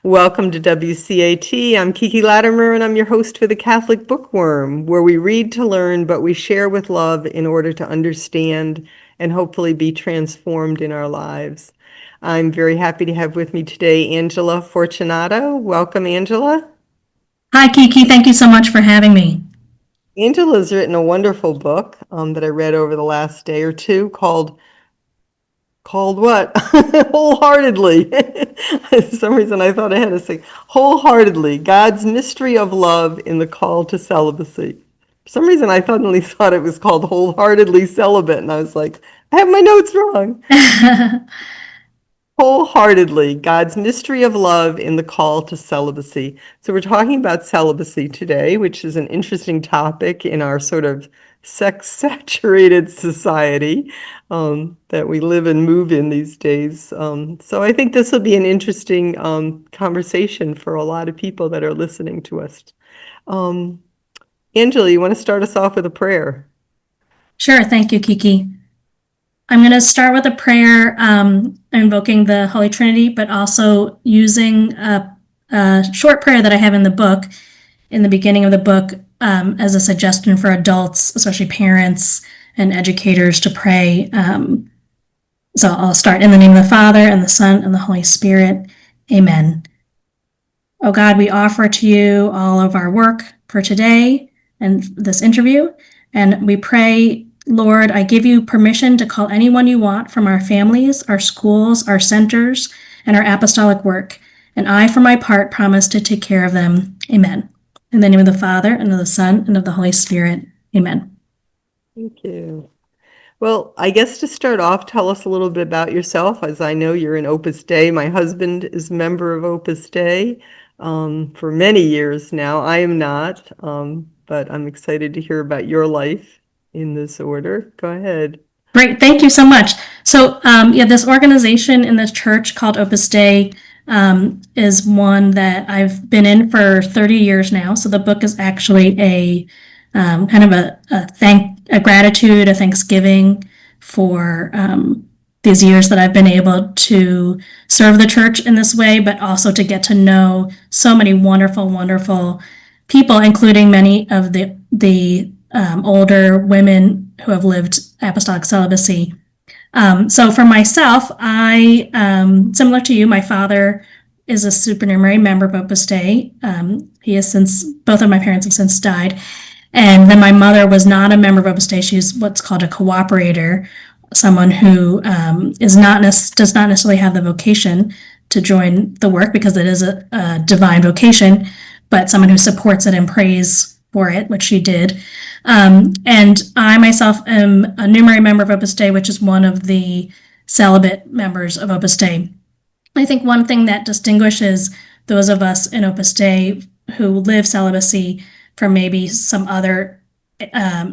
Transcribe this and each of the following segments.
Welcome to WCAT. I'm Kiki Latimer, and I'm your host for the Catholic Bookworm, where we read to learn, but we share with love in order to understand and hopefully be transformed in our lives. I'm very happy to have with me today Angela Fortunato. Welcome, Angela. Hi, Kiki. Thank you so much for having me. Angela's written a wonderful book that I read over the last day or two called what? Wholeheartedly. For some reason I thought I had to say Wholeheartedly, God's Mystery of Love in the Call to Celibacy. For some reason I suddenly thought it was called Wholeheartedly Celibate, and I was like, I have my notes wrong. Wholeheartedly, God's Mystery of Love in the Call to Celibacy. So we're talking about celibacy today, which is an interesting topic in our sort of sex-saturated society that we live and move in these days. So I think this will be an interesting conversation for a lot of people that are listening to us. Angela, you want to start us off with a prayer? Sure. Thank you, Kiki. I'm going to start with a prayer invoking the Holy Trinity, but also using a short prayer that I have in the book, in the beginning of the book, as a suggestion for adults, especially parents and educators, to pray. So I'll start in the name of the Father, and the Son, and the Holy Spirit. Amen. Oh God, we offer to you all of our work for today and this interview, and we pray, Lord, I give you permission to call anyone you want from our families, our schools, our centers, and our apostolic work. And I, for my part, promise to take care of them. Amen. In the name of the Father, and of the Son, and of the Holy Spirit. Amen. Thank you. Well, I guess to start off, tell us a little bit about yourself, as I know you're in Opus Dei. My husband is a member of Opus Dei for many years now. I am not, but I'm excited to hear about your life in this order. Go ahead. Great. Thank you so much. So, this organization in this church called Opus Dei is one that I've been in for 30 years now. So the book is actually a kind of a gratitude, a thanksgiving for these years that I've been able to serve the church in this way, but also to get to know so many wonderful, wonderful people, including many of the older women who have lived apostolic celibacy. So for myself, I, similar to you, my father is a supernumerary member of Opus Dei. He has since, both of my parents have since died. And then my mother was not a member of Opus Dei. She's what's called a cooperator, someone who does not necessarily have the vocation to join the work because it is a divine vocation, but someone who supports it and prays for it, which she did. And I myself am a numerary member of Opus Dei, which is one of the celibate members of Opus Dei. I think one thing that distinguishes those of us in Opus Dei who live celibacy from maybe some other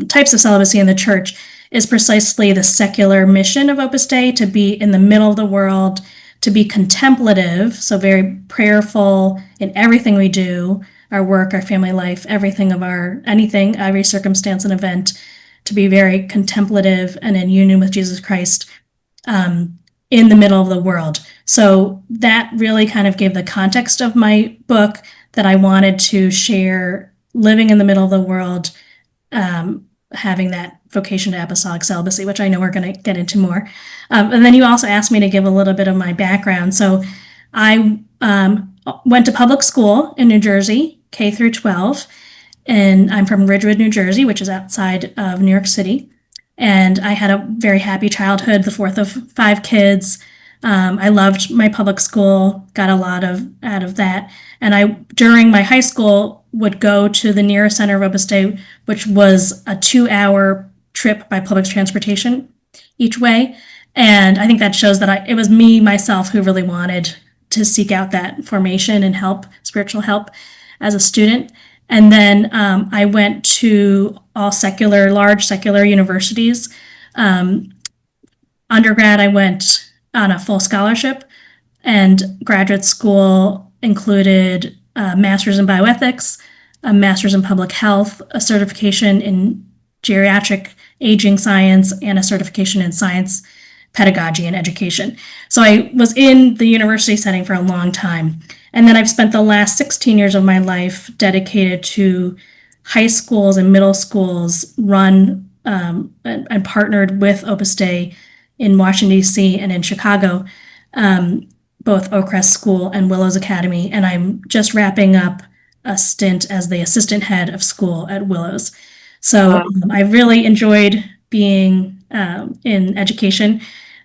types of celibacy in the church is precisely the secular mission of Opus Dei, to be in the middle of the world, to be contemplative, so very prayerful in everything we do, our work, our family life, everything, every circumstance and event, to be very contemplative and in union with Jesus Christ in the middle of the world. So that really kind of gave the context of my book, that I wanted to share living in the middle of the world, having that vocation to apostolic celibacy, which I know we're going to get into more. And then you also asked me to give a little bit of my background. So I went to public school in New Jersey, K through 12, and I'm from Ridgewood, New Jersey, which is outside of New York City. And I had a very happy childhood, the fourth of 5 kids. I loved my public school, got a lot out of that. And I, during my high school, would go to the nearest center of Opus Dei, which was a 2-hour trip by public transportation each way. And I think that shows that it was me, myself, who really wanted to seek out that formation and help, spiritual help, as a student. And then I went to all large secular universities. Undergrad, I went on a full scholarship, and graduate school included a master's in bioethics, a master's in public health, a certification in geriatric aging science, and a certification in science pedagogy and education. So I was in the university setting for a long time. And then I've spent the last 16 years of my life dedicated to high schools and middle schools run and partnered with Opus Dei in Washington, D.C. and in Chicago, both Oakcrest School and Willows Academy. And I'm just wrapping up a stint as the assistant head of school at Willows. So I really enjoyed being in education.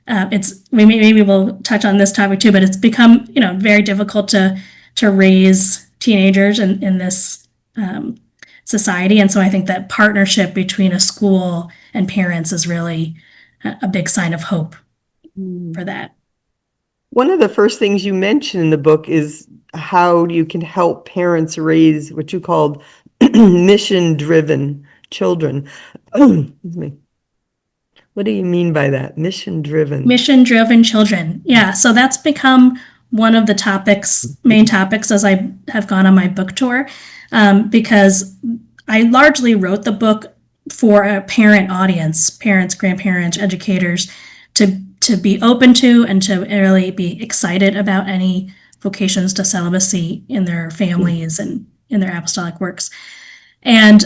Maybe we'll touch on this topic too, but it's become very difficult to raise teenagers in this society, and so I think that partnership between a school and parents is really a big sign of hope for that. One of the first things you mention in the book is how you can help parents raise what you called mission-driven children. Excuse me. What do you mean by that? Mission-driven. Mission-driven children. Yeah, so that's become one of the main topics as I have gone on my book tour, because I largely wrote the book for a parent audience, parents, grandparents, educators, to be open to and to really be excited about any vocations to celibacy in their families and in their apostolic works. And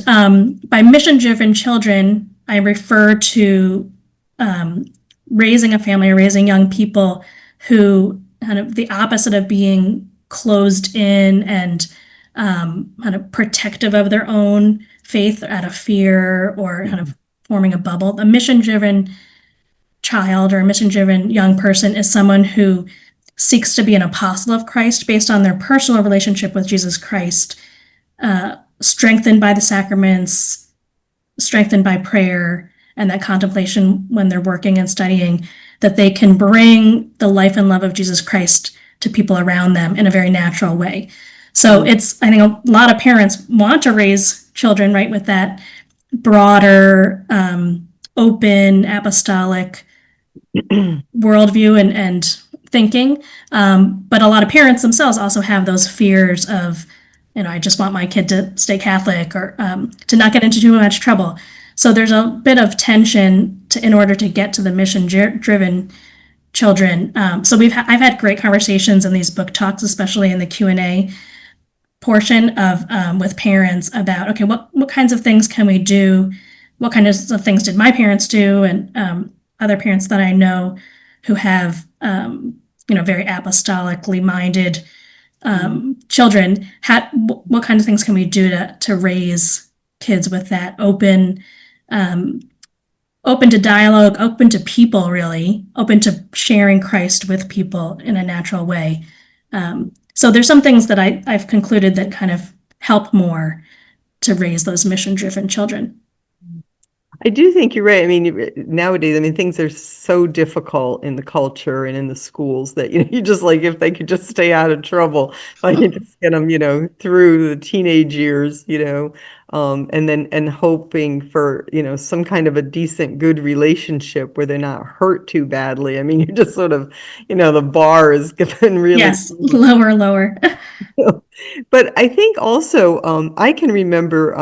by mission-driven children, I refer to raising a family or raising young people who kind of the opposite of being closed in and kind of protective of their own faith out of fear or kind of forming a bubble. A mission-driven child or a mission-driven young person is someone who seeks to be an apostle of Christ based on their personal relationship with Jesus Christ, strengthened by the sacraments, strengthened by prayer, and that contemplation when they're working and studying, that they can bring the life and love of Jesus Christ to people around them in a very natural way. So I think a lot of parents want to raise children, right, with that broader, open, apostolic worldview and thinking. But a lot of parents themselves also have those fears of, I just want my kid to stay Catholic or to not get into too much trouble. So there's a bit of tension in order to get to the mission-driven children. So I've had great conversations in these book talks, especially in the Q&A portion of with parents about, okay, what kinds of things can we do? What kinds of things did my parents do? And other parents that I know who have, very apostolically minded children. What kinds of things can we do to raise kids with that open to dialogue, open to people, really, open to sharing Christ with people in a natural way. So there's some things that I've concluded that kind of help more to raise those mission-driven children. I do think you're right. I mean, nowadays, things are so difficult in the culture and in the schools that, you just like, if they could just stay out of trouble, if I could just get them, through the teenage years, and hoping for, some kind of a decent, good relationship where they're not hurt too badly. You're just sort of, the bar is given really. Yes, lower. But I think also, I can remember,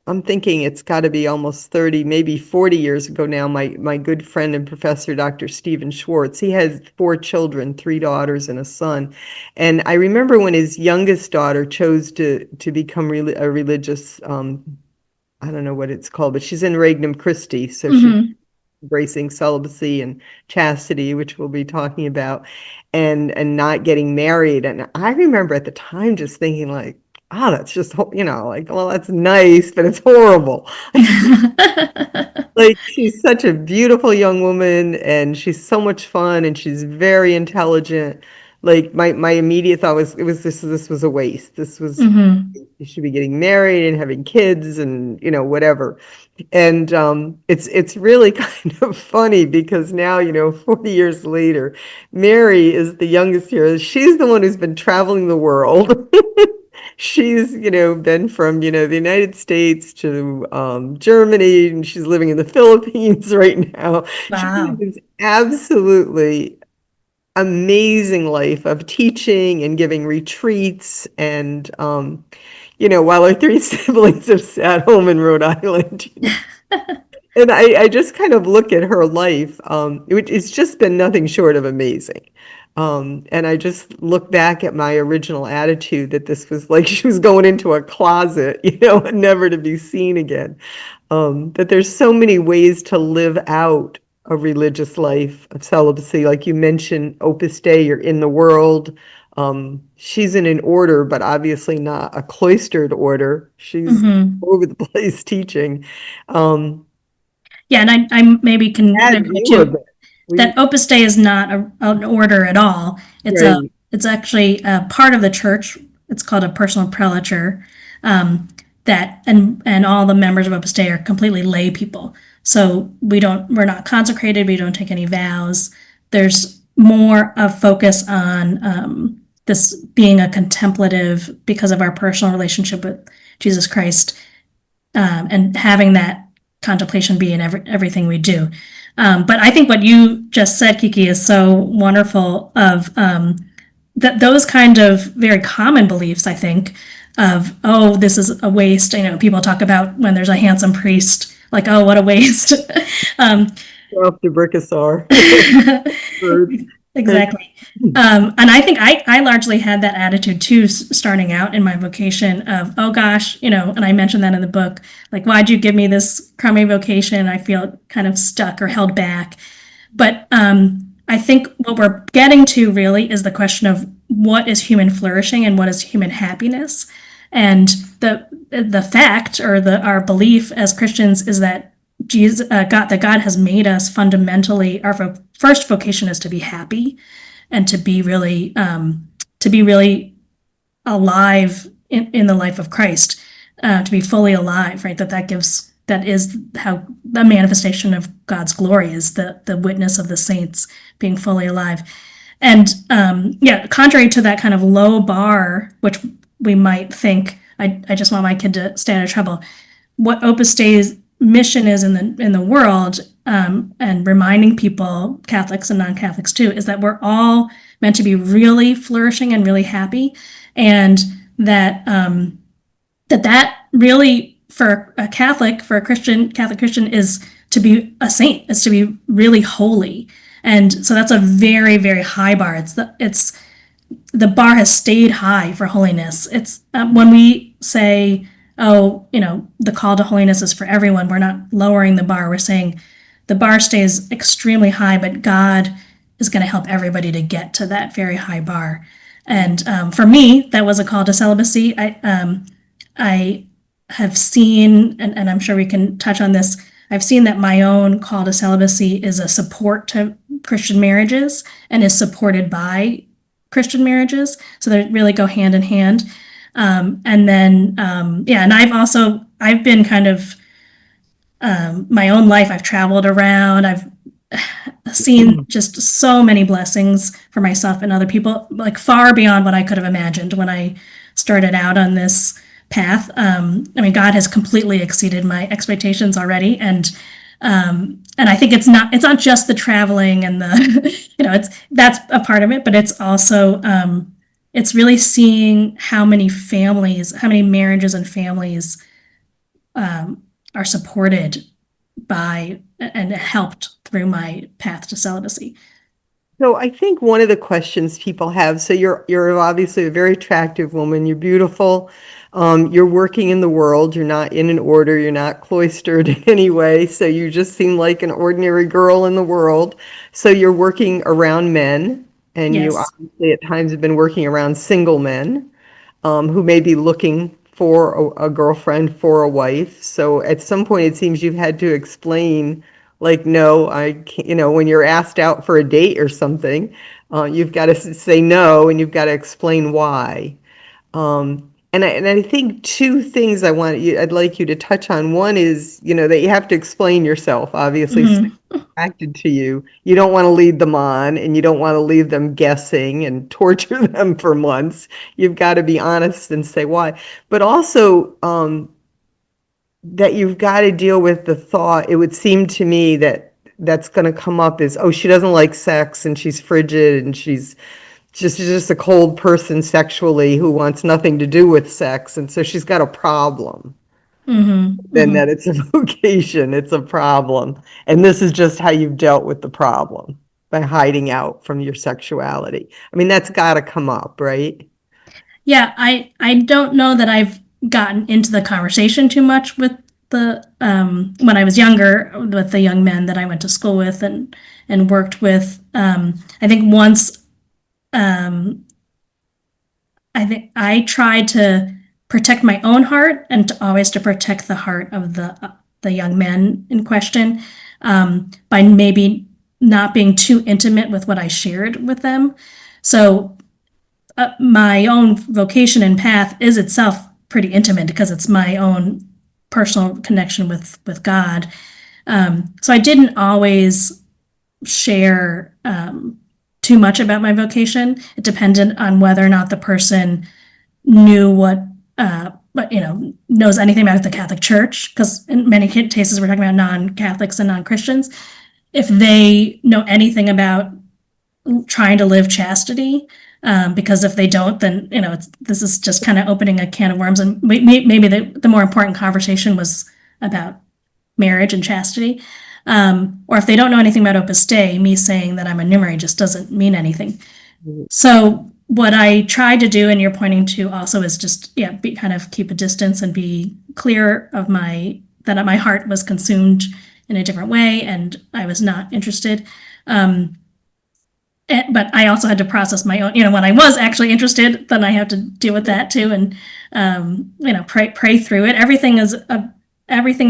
I'm thinking it's got to be almost 30, maybe 40 years ago now, my good friend and professor, Dr. Stephen Schwartz, he has 4 children, 3 daughters and a son. And I remember when his youngest daughter chose to become a religious, I don't know what it's called, but she's in Regnum Christi. So she's embracing celibacy and chastity, which we'll be talking about, and not getting married. And I remember at the time just thinking like, that's just, well, that's nice, but it's horrible. Like, she's such a beautiful young woman and she's so much fun and she's very intelligent. Like my immediate thought was, this was a waste. This was, you should be getting married and having kids and, whatever. And it's really kind of funny because now, 40 years later, Mary is the youngest here. She's the one who's been traveling the world. She's, been from, the United States to Germany, and she's living in the Philippines right now. Wow. She has absolutely amazing life of teaching and giving retreats. And, while her 3 siblings have sat home in Rhode Island. And I just kind of look at her life, it's just been nothing short of amazing. And I just look back at my original attitude that this was like she was going into a closet, and never to be seen again. That there's so many ways to live out a religious life of celibacy. Like you mentioned, Opus Dei, you're in the world. She's in an order, but obviously not a cloistered order. She's Hmm. over the place teaching. Um, Yeah, and I maybe can Bad clarify view of too it. We, that Opus Dei is not an order at all. right. It's actually a part of the church. It's called a personal prelature. That and all the members of Opus Dei are completely lay people. So we're not consecrated. We don't take any vows. There's more of focus on this being a contemplative because of our personal relationship with Jesus Christ, and having that contemplation be in everything we do. But I think what you just said, Kiki, is so wonderful of that those kind of very common beliefs, I think, of, oh, this is a waste. People talk about when there's a handsome priest, like, oh, what a waste. um, Off to Brickasar. Birds. Exactly. And I think I largely had that attitude too, starting out in my vocation of, oh gosh, and I mentioned that in the book, like, why'd you give me this crummy vocation? I feel kind of stuck or held back. But I think what we're getting to really is the question of what is human flourishing and what is human happiness. And the fact or our belief as Christians is that God has made us fundamentally. Our first vocation is to be happy and to be really alive in the life of Christ, to be fully alive. Right, that is how the manifestation of God's glory is the witness of the saints being fully alive. And yeah, contrary to that kind of low bar, which we might think, I just want my kid to stay out of trouble. What Opus Dei's mission is in the world, and reminding people, Catholics and non-Catholics too, is that we're all meant to be really flourishing and really happy, and that really for a Catholic, for a Catholic Christian, is to be a saint, is to be really holy. And so that's a very, very high bar. The bar has stayed high for holiness. It's when we say, oh, the call to holiness is for everyone, we're not lowering the bar. We're saying the bar stays extremely high, but God is going to help everybody to get to that very high bar. And for me, that was a call to celibacy. I have seen, and I'm sure we can touch on this, I've seen that my own call to celibacy is a support to Christian marriages and is supported by Christian marriages. So they really go hand in hand. And then, yeah, and I've been kind of, my own life, I've traveled around, I've seen just so many blessings for myself and other people, like far beyond what I could have imagined when I started out on this path. I mean, God has completely exceeded my expectations already, and I think it's not just the traveling and the that's a part of it, but it's also it's really seeing how many families, how many marriages and families are supported by and helped through my path to celibacy. So I think one of the questions people have, so you're obviously a very attractive woman, you're beautiful, you're working in the world, you're not in an order, you're not cloistered in any way, so you just seem like an ordinary girl in the world. So you're working around men, and you Yes. obviously at times have been working around single men, who may be looking for a girlfriend, for a wife. So at some point, it seems you've had to explain, like, no, I can't, when you're asked out for a date or something, you've got to say no, and you've got to explain why. And I think two things I'd like you to touch on. One is, that you have to explain yourself. Obviously, someone's Hmm. attracted to you. You don't want to lead them on, and you don't want to leave them guessing and torture them for months. You've got to be honest and say why. But also, that you've got to deal with the thought, it would seem to me that that's going to come up is, oh, she doesn't like sex and she's frigid and she's just a cold person sexually who wants nothing to do with sex, and so she's got a problem. than that it's a vocation, it's a problem. And this is just how you've dealt with the problem by hiding out from your sexuality. I mean, that's got to come up, right? Yeah, I don't know that I've gotten into the conversation too much with the when I was younger with the young men that I went to school with and worked with. I think once I think I tried to protect my own heart and to always to protect the heart of the young men in question, by maybe not being too intimate with what I shared with them. So my own vocation and path is itself pretty intimate because it's my own personal connection with God. So I didn't always share too much about my vocation. It depended on whether or not the person knew knows anything about the Catholic Church, because in many cases we're talking about non-Catholics and non-Christians. If they know anything about trying to live chastity, because if they don't, then this is just kind of opening a can of worms, and maybe the more important conversation was about marriage and chastity. Or if they don't know anything about Opus Dei, me saying that I'm a numerary just doesn't mean anything. So what I try to do, and you're pointing to also, is just kind of keep a distance and be clear of that my heart was consumed in a different way, and I was not interested. But I also had to process my own, when I was actually interested, then I have to deal with that too, and pray through it. Everything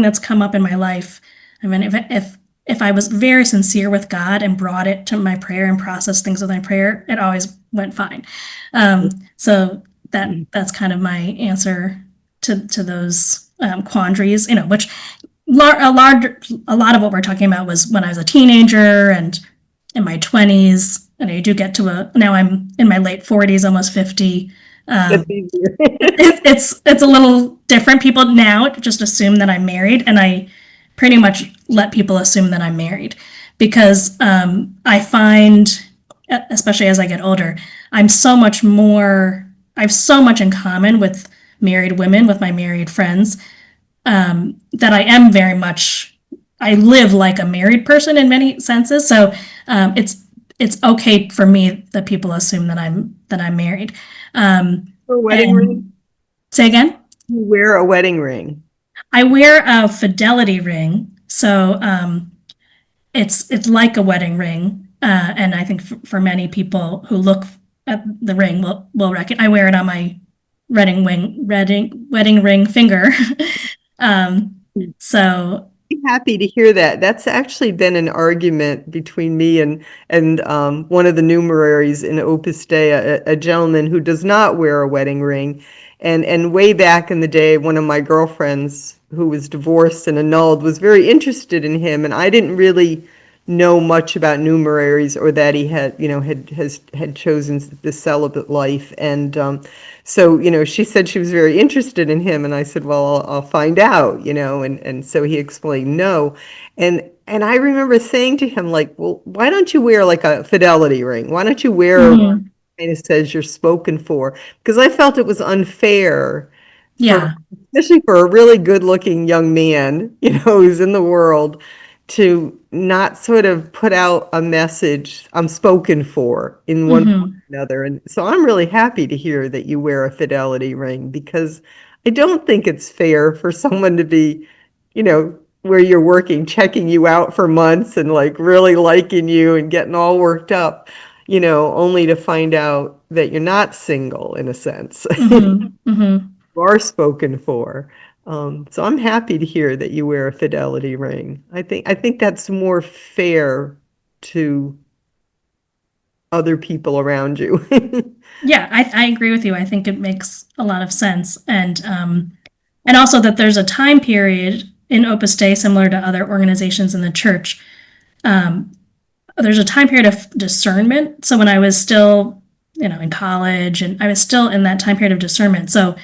that's come up in my life. I mean, if I was very sincere with God and brought it to my prayer and processed things with my prayer, it always went fine. So that's kind of my answer to those quandaries. Which a lot of what we're talking about was when I was a teenager and in my 20s. And I do get to now I'm in my late 40s, almost 50. It's a little different. People now just assume that I'm married, and I pretty much let people assume that I'm married because I find, especially as I get older, I have so much in common with married women, with my married friends, that I live like a married person in many senses. So it's okay for me that people assume that I'm married. A wedding ring? Say again? You wear a wedding ring. I wear a fidelity ring, so it's like a wedding ring, and I think for many people who look at the ring will recognize. I wear it on my wedding ring finger. So Happy to hear that. That's actually been an argument between me and one of the numeraries in Opus Dei, a gentleman who does not wear a wedding ring. And way back in the day, one of my girlfriends who was divorced and annulled was very interested in him, and I didn't really know much about numeraries or that he had chosen the celibate life. And so she said she was very interested in him, and I said, well, I'll find out, and so he explained no. And I remember saying to him, like, well, why don't you wear like a fidelity ring? Why don't you wear a ring that says you're spoken for? Because I felt it was unfair especially for a really good looking young man, who's in the world, to not sort of put out a message, I'm spoken for in one way or another. And so I'm really happy to hear that you wear a fidelity ring, because I don't think it's fair for someone to be, where you're working, checking you out for months and like really liking you and getting all worked up, only to find out that you're not single in a sense. You are spoken for. So I'm happy to hear that you wear a fidelity ring. I think that's more fair to other people around you. Yeah, I agree with you. I think it makes a lot of sense, and also that there's a time period in Opus Dei similar to other organizations in the church. There's a time period of discernment. So when I was still, in college, and I was still in that time period of discernment. So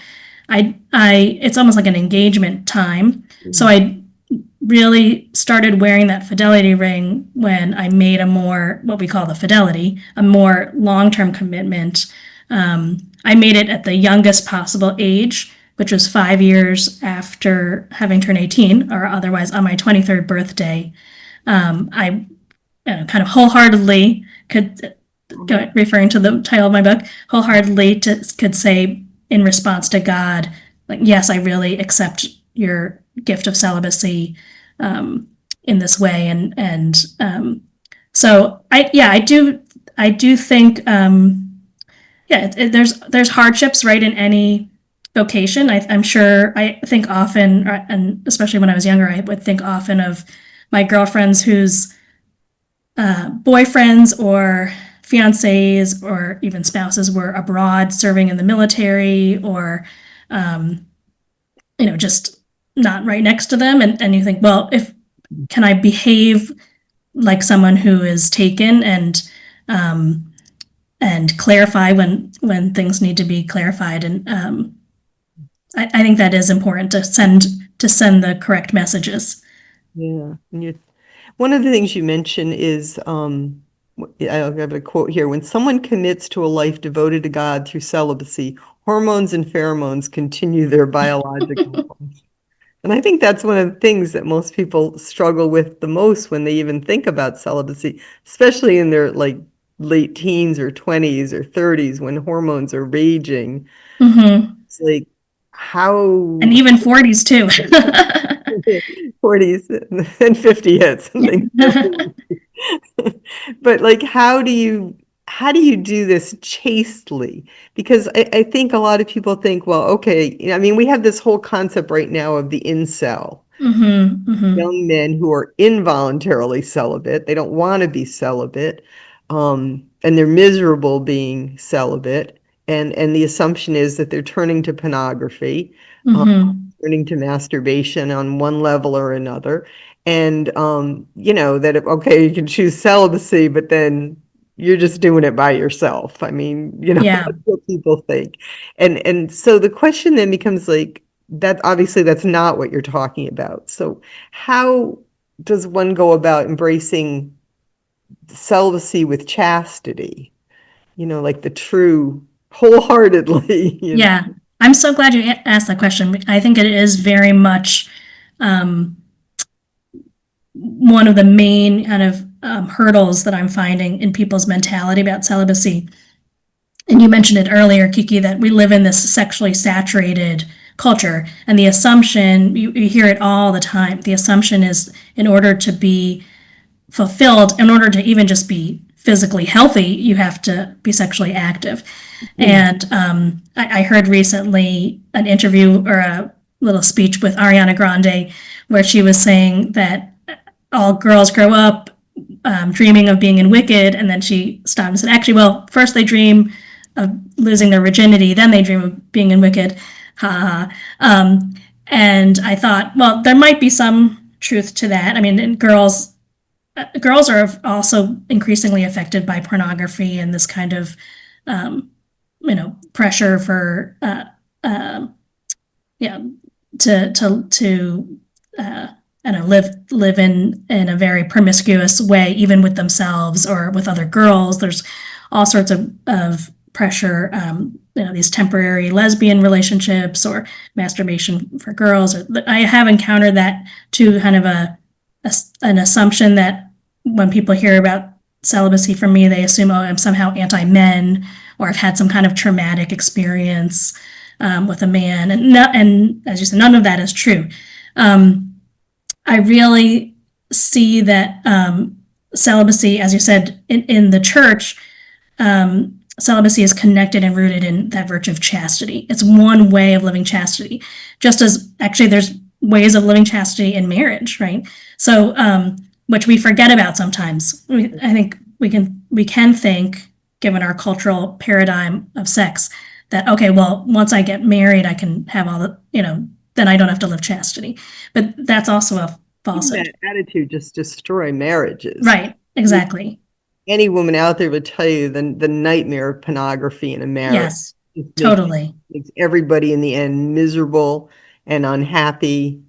it's almost like an engagement time. So I really started wearing that fidelity ring when I made what we call the fidelity, a more long-term commitment. I made it at the youngest possible age which was 5 years after having turned 18, or otherwise on my 23rd birthday. I kind of wholeheartedly could, referring to the title of my book, wholeheartedly could say in response to God, like, yes, I really accept your gift of celibacy in this way. So I do think, there's hardships, right, in any vocation. I'm sure I think often, and especially when I was younger, I would think often of my girlfriends whose boyfriends or fiancés or even spouses were abroad serving in the military, or just not right next to them, and you think, well, if can I behave like someone who is taken, and clarify when things need to be clarified. And I think that is important to send the correct messages. Yeah. One of the things you mentioned is, I'll have a quote here. When someone commits to a life devoted to God through celibacy, hormones and pheromones continue their biological function. And I think that's one of the things that most people struggle with the most when they even think about celibacy, especially in their like late teens or 20s or 30s when hormones are raging. Mm-hmm. It's like how And even 40s too. 40s and 50 hits and things. But like how do you do this chastely? Because I think a lot of people think, well, okay, I mean, we have this whole concept right now of the incel. Mm-hmm, mm-hmm. Young men who are involuntarily celibate. They don't want to be celibate, and they're miserable being celibate. And the assumption is that they're turning to pornography, um, Mm-hmm. turning to masturbation on one level or another. And that okay, you can choose celibacy, but then you're just doing it by yourself. I mean, Yeah. that's what people think. And so the question then becomes like, that obviously that's not what you're talking about. So how does one go about embracing celibacy with chastity? Like the true wholeheartedly, Yeah. I'm so glad you asked that question. I think it is very much um, one of the main kind of hurdles that I'm finding in people's mentality about celibacy. And you mentioned it earlier, Kiki, that we live in this sexually saturated culture. And the assumption, you hear it all the time, the assumption is in order to be fulfilled, in order to even just be physically healthy, you have to be sexually active. And I heard recently an interview or a little speech with Ariana Grande where she was saying that all girls grow up dreaming of being in Wicked, and then she stopped and said, actually, well, first they dream of losing their virginity, then they dream of being in Wicked. Ha ha. And I thought, well, there might be some truth to that. I mean, girls are also increasingly affected by pornography and this kind of pressure for yeah to live in a very promiscuous way, even with themselves or with other girls. There's all sorts of pressure, these temporary lesbian relationships or masturbation for girls. I have encountered that too, kind of an assumption that when people hear about celibacy from me, they assume, oh, I'm somehow anti-men, or I've had some kind of traumatic experience with a man. And as you said, none of that is true. I really see that celibacy, as you said, in the church, celibacy is connected and rooted in that virtue of chastity. It's one way of living chastity, just as actually there's ways of living chastity in marriage, right? So, which we forget about sometimes. I think we can think, given our cultural paradigm of sex, that okay, well, once I get married, I can have all the, then I don't have to live chastity. But that's also a falsehood. that attitude just destroy marriages. Right, exactly. Any woman out there would tell you the nightmare of pornography in a marriage. Yes, It totally. makes everybody in the end miserable and unhappy.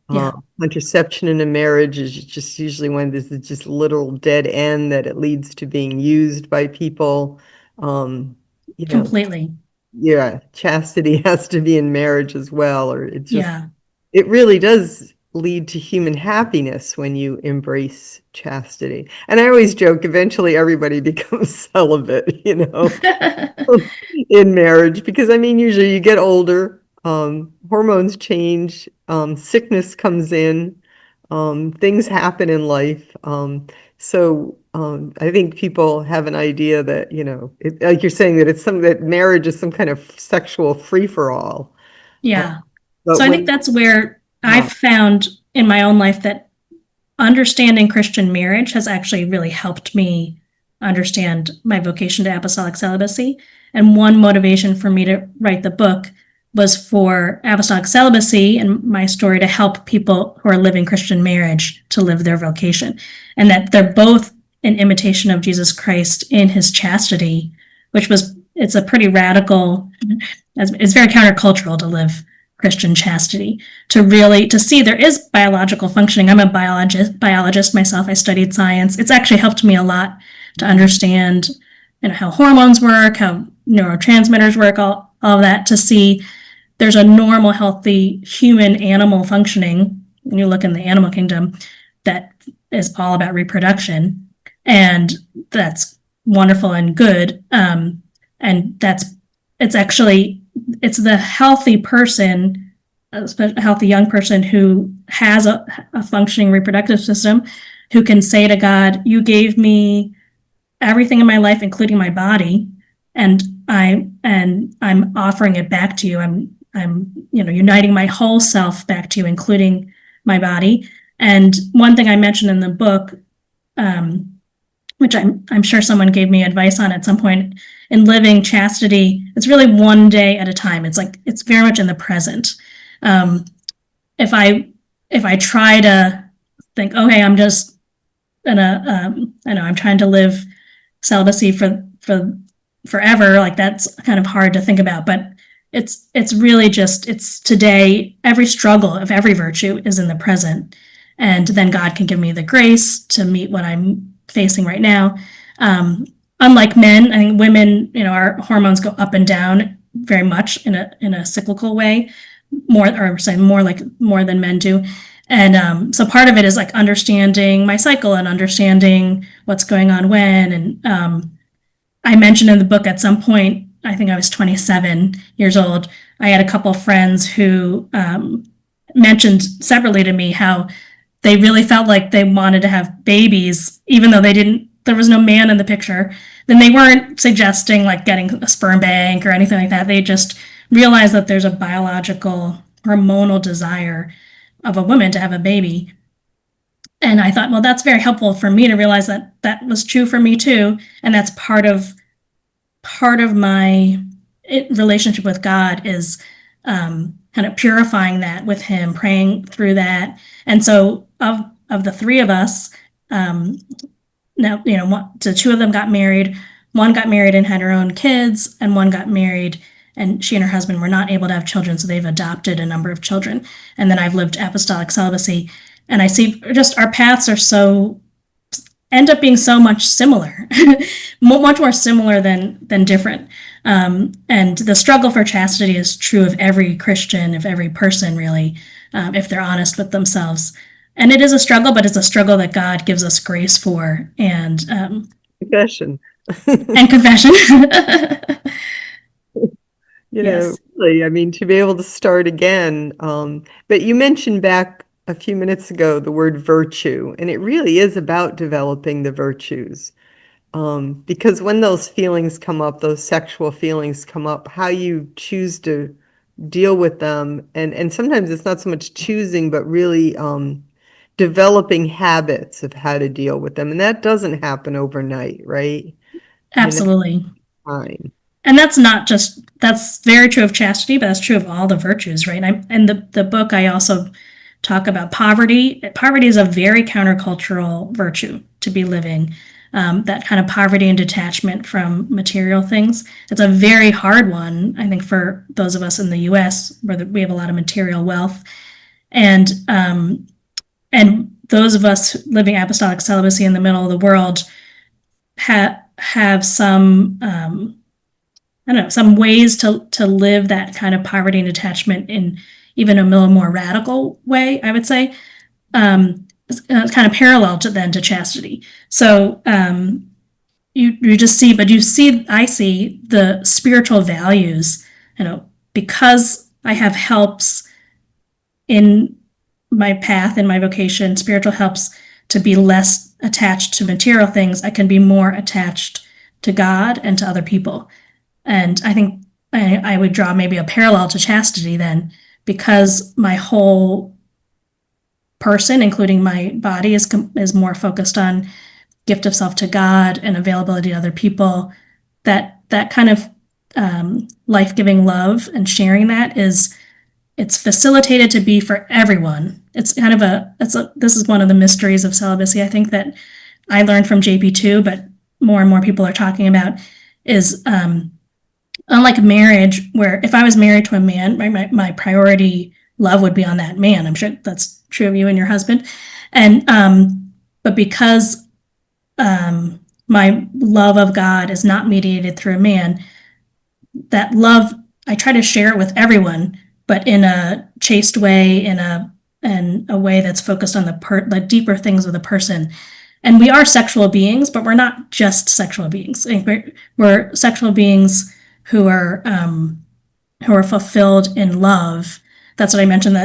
Yeah, Contraception in a marriage is just usually when there's just literal dead end that it leads to being used by people. Um, you know, completely. yeah, chastity has to be in marriage as well, or Yeah. it really does lead to human happiness when you embrace chastity. And I always joke, eventually everybody becomes celibate, in marriage, because I mean, usually you get older, hormones change, sickness comes in, things happen in life. So I think people have an idea that, like you're saying, that it's something that marriage is some kind of sexual free-for-all. Uh, Yeah. but So I think when that's where I've not, found in my own life that understanding Christian marriage has actually really helped me understand my vocation to apostolic celibacy. And one motivation for me to write the book was for apostolic celibacy and my story to help people who are living Christian marriage to live their vocation. And that they're both an imitation of Jesus Christ in his chastity, it's a pretty radical, it's very countercultural to live Christian chastity, to see there is biological functioning. I'm a biologist myself. I studied science. It's actually helped me a lot to understand, how hormones work, how neurotransmitters work, all of that, to see there's a normal, healthy human animal functioning. When you look in the animal kingdom, that is all about reproduction, and that's wonderful and good. And it's actually it's the healthy person, a healthy young person who has a functioning reproductive system, who can say to God, "You gave me everything in my life, including my body, and I'm offering it back to you. I'm uniting my whole self back to you, including my body." And one thing I mentioned in the book, which I'm sure someone gave me advice on at some point, in living chastity, it's really one day at a time. It's very much in the present. Um, if I try to think, okay, I'm just I'm trying to live celibacy for forever, like that's kind of hard to think about. But it's really just, it's today. Every struggle of every virtue is in the present, and then God can give me the grace to meet what I'm facing right now. Um, Unlike men, I think women, our hormones go up and down very much in a cyclical way, more than men do. And so part of it is like understanding my cycle and understanding what's going on when. And I mentioned in the book at some point, I think I was 27 years old, I had a couple of friends who mentioned separately to me how they really felt like they wanted to have babies, even though there was no man in the picture. Then they weren't suggesting like getting a sperm bank or anything like that. They just realized that there's a biological hormonal desire of a woman to have a baby. And I thought, well, that's very helpful for me to realize that that was true for me too. And that's part of my relationship with God is kind of purifying that with Him, praying through that. And so, of the three of us, now the two of them got married. One got married and had her own kids, and one got married and she and her husband were not able to have children, so they've adopted a number of children. And then I've lived apostolic celibacy, and I see just our paths end up being so much similar, much more similar than different. And the struggle for chastity is true of every Christian, of every person, really, if they're honest with themselves. And it is a struggle, but it's a struggle that God gives us grace for, and confession. confession. Yes. Really, I mean, to be able to start again. But you mentioned back a few minutes ago the word virtue, and it really is about developing the virtues. Because when those feelings come up, those sexual feelings come up, how you choose to deal with them, and sometimes it's not so much choosing, but really developing habits of how to deal with them. And that doesn't happen overnight, right? I mean, that's Absolutely. fine. And that's very true of chastity, but that's true of all the virtues, right? And the book, I also talk about poverty. Poverty is a very countercultural virtue to be living. That kind of poverty and detachment from material things. It's a very hard one, I think, for those of us in the U.S. where we have a lot of material wealth, and those of us living apostolic celibacy in the middle of the world have some I don't know, some ways to live that kind of poverty and detachment in even a little more radical way, I would say. It's kind of parallel to chastity. So you just see, but you see, I see the spiritual values, because I have helps in my path and my vocation, spiritual helps to be less attached to material things. I can be more attached to God and to other people. And I think I would draw maybe a parallel to chastity then, because my whole person, including my body, is more focused on gift of self to God and availability to other people. That kind of life giving love and sharing that it's facilitated to be for everyone. It's kind of this is one of the mysteries of celibacy, I think, that I learned from JP2, but more and more people are talking about, is unlike marriage, where if I was married to a man, my priority love would be on that man. I'm sure that's true of you and your husband. And but because my love of God is not mediated through a man, that love, I try to share it with everyone, but in a chaste way, in a way that's focused on the deeper things of the person. And we are sexual beings, but we're not just sexual beings. We're sexual beings who are fulfilled in love. That's what I mentioned,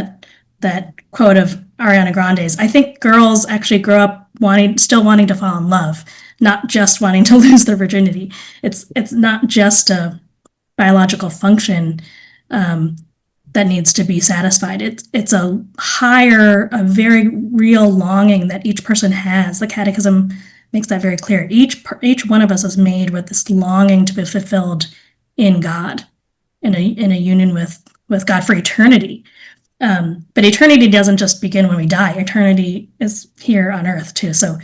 that quote of Ariana Grande's. I think girls actually grow up still wanting to fall in love, not just wanting to lose their virginity. It's not just a biological function that needs to be satisfied. It's a very real longing that each person has. The Catechism makes that very clear. Each one of us is made with this longing to be fulfilled in God, in a union with God for eternity. But eternity doesn't just begin when we die. Eternity is here on earth too. So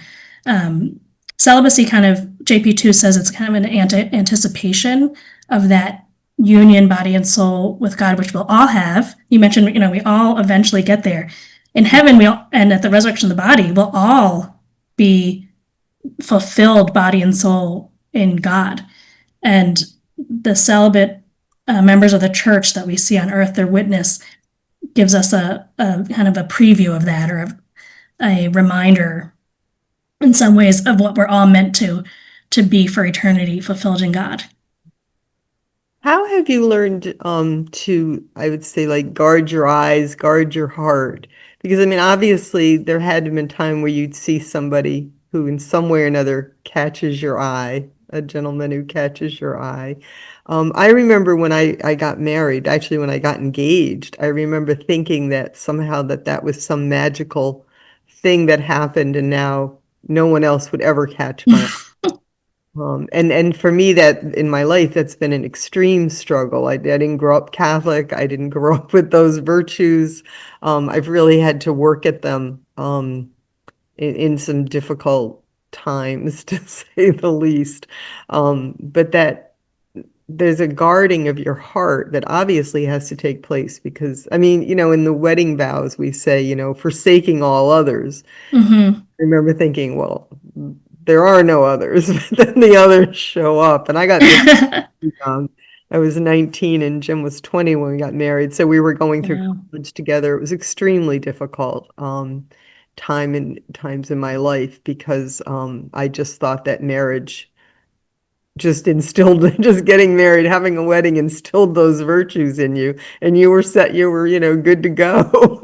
celibacy, kind of, JP2 says, it's kind of an anticipation of that union, body and soul, with God, which we'll all have. You mentioned, we all eventually get there. In heaven, and at the resurrection of the body, we'll all be fulfilled body and soul in God. And the celibate members of the church that we see on earth, their witness gives us a kind of a preview of that, or a reminder in some ways of what we're all meant to be for eternity, fulfilled in God. How have you learned to, I would say, like, guard your eyes, guard your heart? Because I mean, obviously, there had to have been time where you'd see somebody who, in some way or another, catches your eye, a gentleman who catches your eye. I remember when I got married, actually, when I got engaged, I remember thinking that somehow that was some magical thing that happened, and now no one else would ever catch my eye. And for me, that in my life, that's been an extreme struggle. I didn't grow up Catholic. I didn't grow up with those virtues. I've really had to work at them in some difficult times, to say the least. But that there's a guarding of your heart that obviously has to take place, because, I mean, in the wedding vows, we say, forsaking all others. Mm-hmm. I remember thinking, well, there are no others, but then the others show up. And I got married young. I was 19 and Jim was 20 when we got married. So we were going through Wow. college together. It was extremely difficult times in my life, because I just thought that marriage just instilled, just getting married, having a wedding instilled those virtues in you, and you were set, good to go.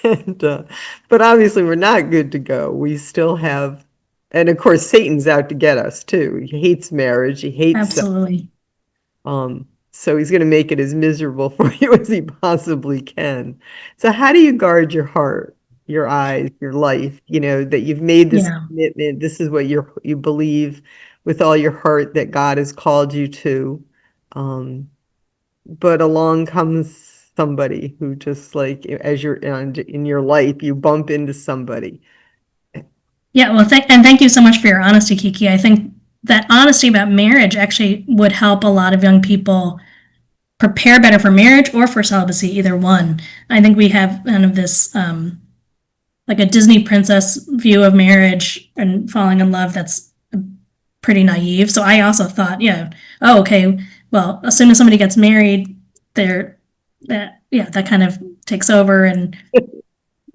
And but obviously we're not good to go. We still have, and of course Satan's out to get us too. He hates marriage. He hates sex. Absolutely. So he's going to make it as miserable for you as he possibly can. So how do you guard your heart, your eyes, your life? That you've made this Yeah. commitment. This is what you believe with all your heart that God has called you to. But along comes somebody who, just like as you're in your life, you bump into somebody. Yeah. Well, thank you so much for your honesty, Kiki. I think that honesty about marriage actually would help a lot of young people prepare better for marriage or for celibacy, either one. I think we have kind of this like a Disney princess view of marriage and falling in love that's pretty naive. So I also thought, oh, okay, well, as soon as somebody gets married, that kind of takes over, and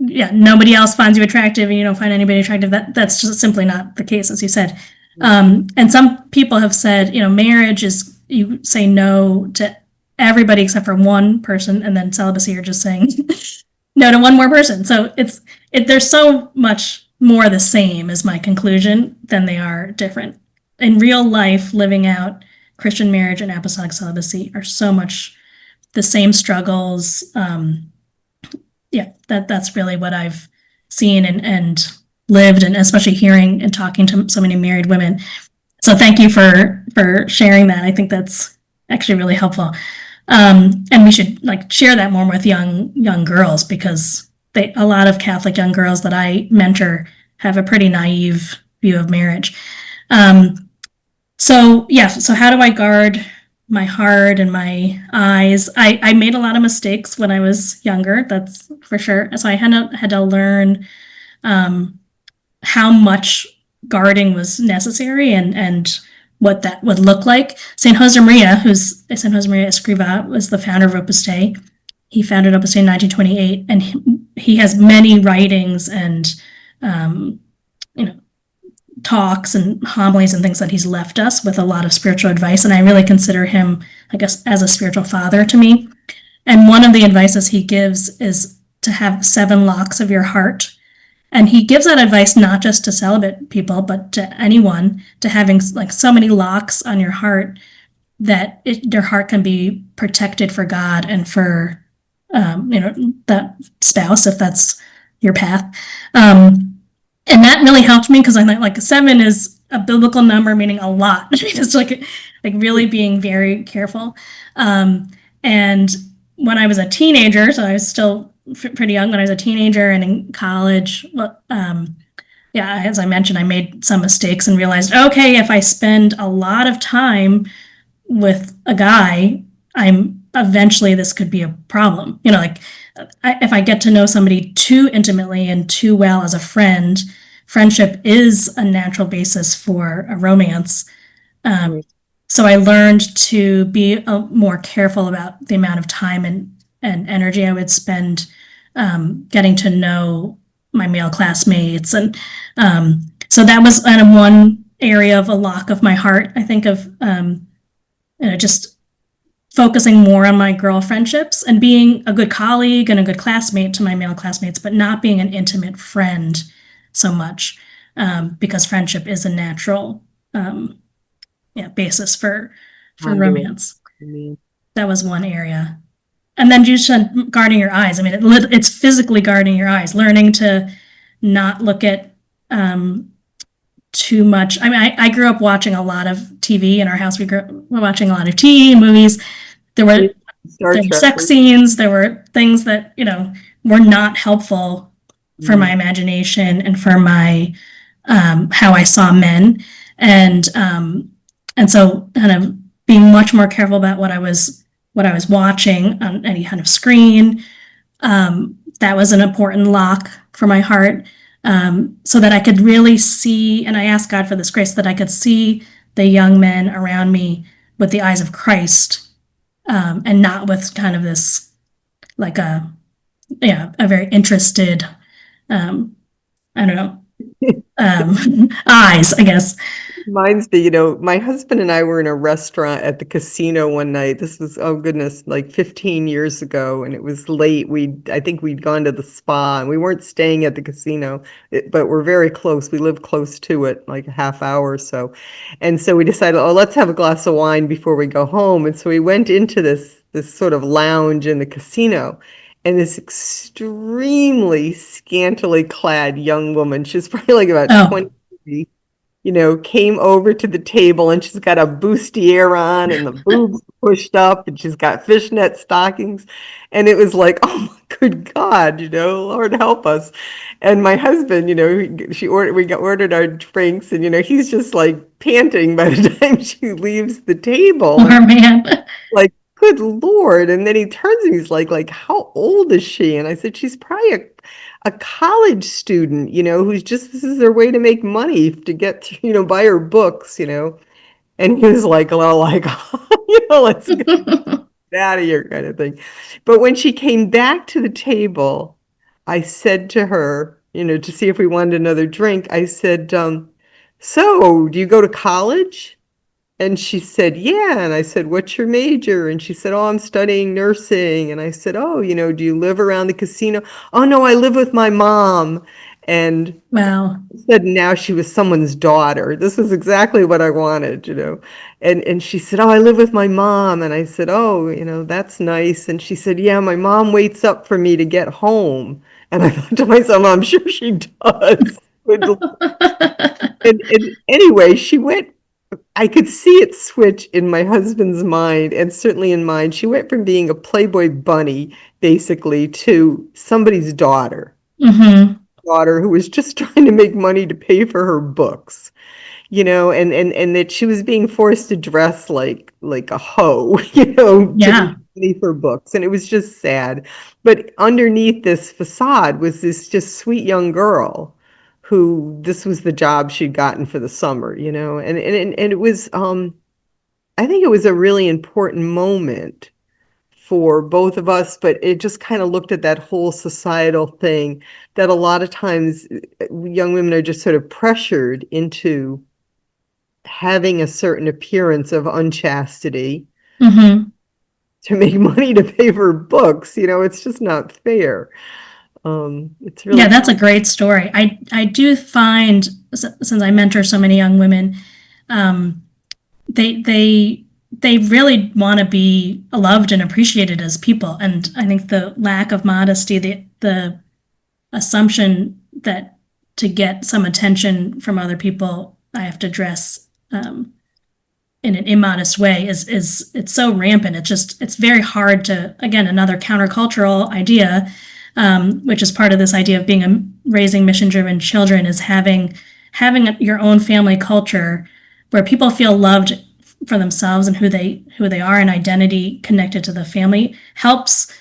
nobody else finds you attractive, and you don't find anybody attractive. That's just simply not the case, as you said. And some people have said, marriage is, you say no to everybody except for one person, and then celibacy, you're just saying no to one more person. So there's so much more the same, is my conclusion, than they are different. In real life, living out Christian marriage and apostolic celibacy are so much the same struggles. That's really what I've seen and lived, and especially hearing and talking to so many married women. So thank you for sharing that. I think that's actually really helpful. And we should share that more with young girls, because a lot of Catholic young girls that I mentor have a pretty naive view of marriage. So how do I guard my heart and my eyes? I made a lot of mistakes when I was younger, that's for sure. So I had to learn how much guarding was necessary, and what that would look like. St. Josemaria Escrivá, was the founder of Opus Dei. He founded Opus Dei in 1928, and he has many writings and talks and homilies and things that he's left us with a lot of spiritual advice. And I really consider him, I guess, as a spiritual father to me. And one of the advices he gives is to have 7 locks of your heart. And he gives that advice not just to celibate people, but to anyone, to having so many locks on your heart that their heart can be protected for God and for that spouse, if that's your path. And that really helped me, because I thought 7 is a biblical number, meaning a lot. It's really being very careful. And when I was a teenager, so I was still pretty young when I was a teenager and in college, as I mentioned, I made some mistakes and realized, okay, if I spend a lot of time with a guy, eventually this could be a problem. If I get to know somebody too intimately and too well as a friend, friendship is a natural basis for a romance. So I learned to be more careful about the amount of time and energy I would spend getting to know my male classmates. And so that was kind of one area of a lock of my heart, I think, of just focusing more on my girl friendships and being a good colleague and a good classmate to my male classmates, but not being an intimate friend so much, because friendship is a natural basis for romance. That was one area. And then you said guarding your eyes. I mean, it's physically guarding your eyes, learning to not look at too much. I mean, I grew up watching a lot of TV in our house. We grew up watching a lot of TV, movies. There were sex scenes. There were things that, were not helpful for my imagination and for my, how I saw men. And so kind of being much more careful about what I was watching on any kind of screen. That was an important lock for my heart, so that I could really see, and I asked God for this grace, that I could see the young men around me with the eyes of Christ, and not with kind of this, a very interested, I don't know, eyes, I guess. Reminds me, my husband and I were in a restaurant at the casino one night. This was, oh goodness, 15 years ago, and it was late. I think we'd gone to the spa, and we weren't staying at the casino, but we're very close. We live close to it, like a half hour or so. And so we decided, let's have a glass of wine before we go home. And so we went into this sort of lounge in the casino, and this extremely scantily clad young woman, she's probably about 20, came over to the table, and she's got a bustier on and the boobs pushed up, and she's got fishnet stockings. And it was like, oh my good God, Lord help us. And my husband, we ordered our drinks, and, he's just panting by the time she leaves the table. Poor man. Good Lord. And then he turns and he's like, how old is she? And I said, she's probably a college student, who's just, this is their way to make money to get, buy her books, and he was like, well, like, let's get out of here kind of thing. But when she came back to the table, I said to her, to see if we wanted another drink, I said, so do you go to college? And she said, yeah. And I said, what's your major? And she said, oh, I'm studying nursing. And I said, oh, do you live around the casino? Oh, no, I live with my mom. And Wow. said now she was someone's daughter. This is exactly what I wanted, And she said, oh, I live with my mom. And I said, oh, that's nice. And she said, yeah, my mom waits up for me to get home. And I thought to myself, I'm sure she does. And anyway, she went, I could see it switch in my husband's mind and certainly in mine. She went from being a Playboy bunny, basically, to somebody's daughter who was just trying to make money to pay for her books, and that she was being forced to dress like a hoe, to Yeah. make money for books. And it was just sad. But underneath this facade was this just sweet young girl who this was the job she'd gotten for the summer, and it was I think it was a really important moment for both of us, but it just kind of looked at that whole societal thing that a lot of times young women are just sort of pressured into having a certain appearance of unchastity hmm to make money to pay for books. It's just not fair. It's Yeah, really, that's a great story. I do find, since I mentor so many young women, um, they really want to be loved and appreciated as people. And I think the lack of modesty, the assumption that to get some attention from other people, I have to dress in an immodest way is it's so rampant. It's very hard to, again, another countercultural idea, which is part of this idea of being raising mission driven children, is having your own family culture where people feel loved for themselves and who they are, and identity connected to the family helps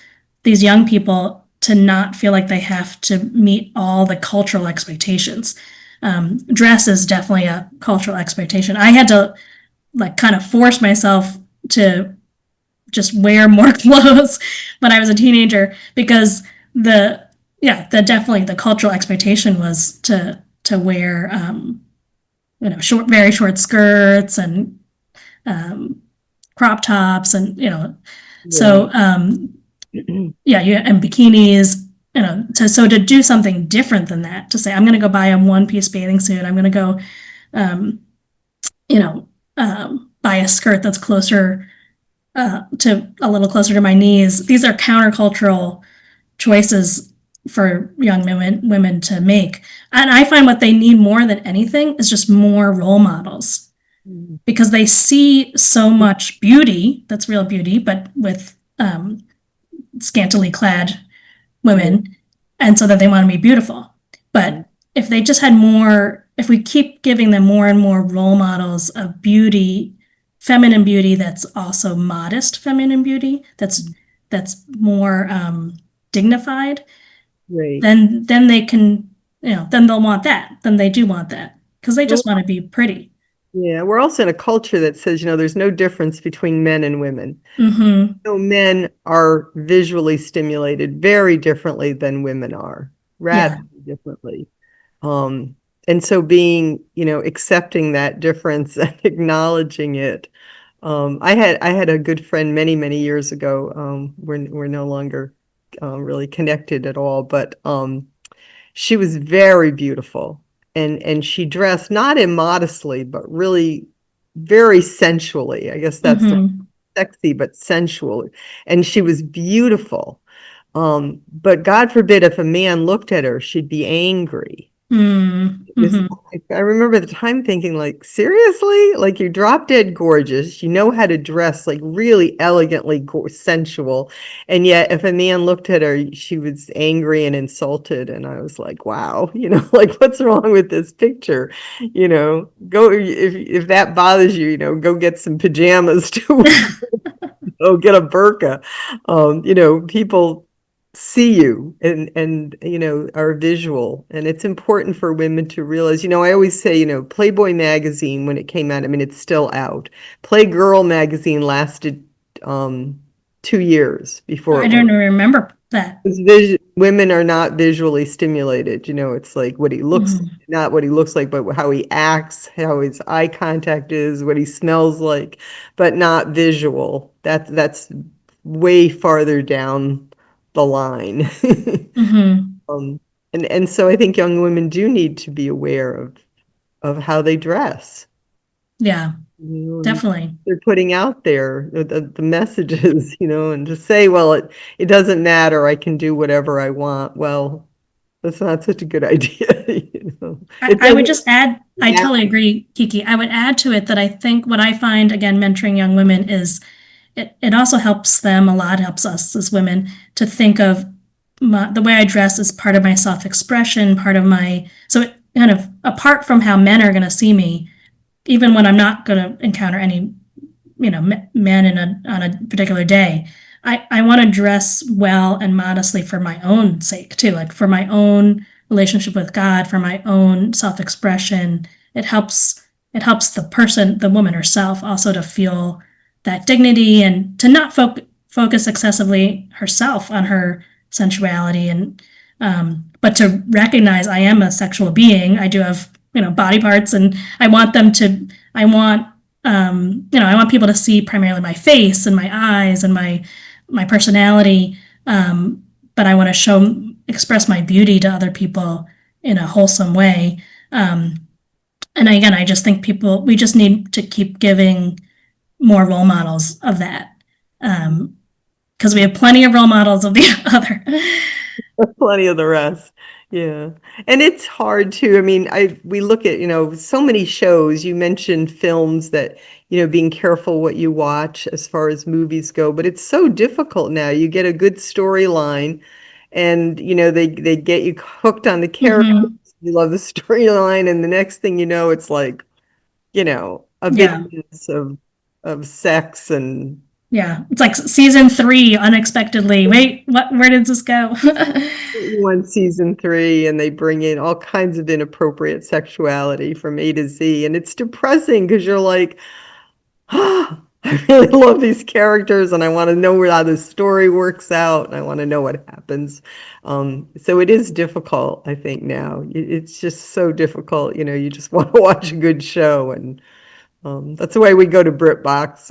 these young people to not feel like they have to meet all the cultural expectations. Dress is definitely a cultural expectation. I had to like kind of force myself to just wear more clothes when I was a teenager, because the definitely the cultural expectation was to wear very short skirts and crop tops, and yeah. so and bikinis, to do something different than that, to say I'm going to go buy a one piece bathing suit, I'm going to go um, buy a skirt that's closer to a little closer to my knees. These are countercultural choices for young women to make. And I find what they need more than anything is just more role models, because they see so much beauty, that's real beauty, but with scantily clad Yeah. women, and so that they want to be beautiful. But if they just had more, if we keep giving them more and more role models of beauty, feminine beauty that's also modest feminine beauty, that's more dignified, Right. then they can, then they'll want that. Then they do want that because they Well, just want to be pretty. yeah, we're also in a culture that says, there's no difference between men and women. Mm-hmm. Men are visually stimulated very differently than women are, Yeah. radically differently. Um, and so being, accepting that difference and acknowledging it. I had a good friend many, many years ago. We're no longer really connected at all, but she was very beautiful, and she dressed not immodestly, but really very sensually. I guess that's the Mm-hmm. sexy, but sensual. And she was beautiful. But God forbid if a man looked at her, she'd be angry. It was, Mm-hmm. I remember the time thinking, like, seriously? Like, you're drop dead gorgeous. You know how to dress, like, really elegantly sensual. And yet, if a man looked at her, she was angry and insulted. And I was like, wow, like, what's wrong with this picture? Go, if that bothers you, go get some pajamas to, get a burqa. People see you and are visual. And it's important for women to realize, I always say, Playboy magazine, when it came out, I mean, it's still out. Playgirl magazine lasted 2 years before I it don't went. remember that. Women are not visually stimulated. It's like what he looks like, Mhm. not what he looks like, but how he acts, how his eye contact is, what he smells like, but not visual. That's way farther down the line. Mhm. Um, and so I think young women do need to be aware of how they dress, Yeah, and definitely. they're putting out there the messages, and to say, well, it doesn't matter, I can do whatever I want. Well, that's not such a good idea, I, It I would doesn't just add, I matter. totally agree, Kiki. I would add to it that I think what I find, again, mentoring young women is it also helps them a lot, helps us as women to think of the way I dress as part of my self expression, part of my, so it kind of apart from how men are going to see me, even when I'm not going to encounter any men on a particular day. I want to dress well and modestly for my own sake too, like for my own relationship with God, for my own self-expression. It helps the person, the woman herself, also to feel that dignity and to not focus excessively herself on her sensuality and but to recognize I am a sexual being. I do have body parts, and I want them to. I want people to see primarily my face and my eyes and my personality, but I want to express my beauty to other people in a wholesome way. And again, I just think we just need to keep giving more role models of that, because we have plenty of role models of the other. Plenty of the rest. Yeah. And it's hard to, I mean, we look at, so many shows. You mentioned films that, being careful what you watch as far as movies go, but it's so difficult now. You get a good storyline and, they get you hooked on the characters. Hmm. You love the storyline, and the next thing you know, it's like, a big Yeah. mess of sex and Yeah, it's like season 3 unexpectedly. Wait, what? Where did this go? one season 3, and they bring in all kinds of inappropriate sexuality from A to Z, and it's depressing because you're like, ah, I really love these characters and I want to know how the story works out and I want to know what happens. So it is difficult, I think now. It's just so difficult, you just want to watch a good show, and that's the way we go to BritBox.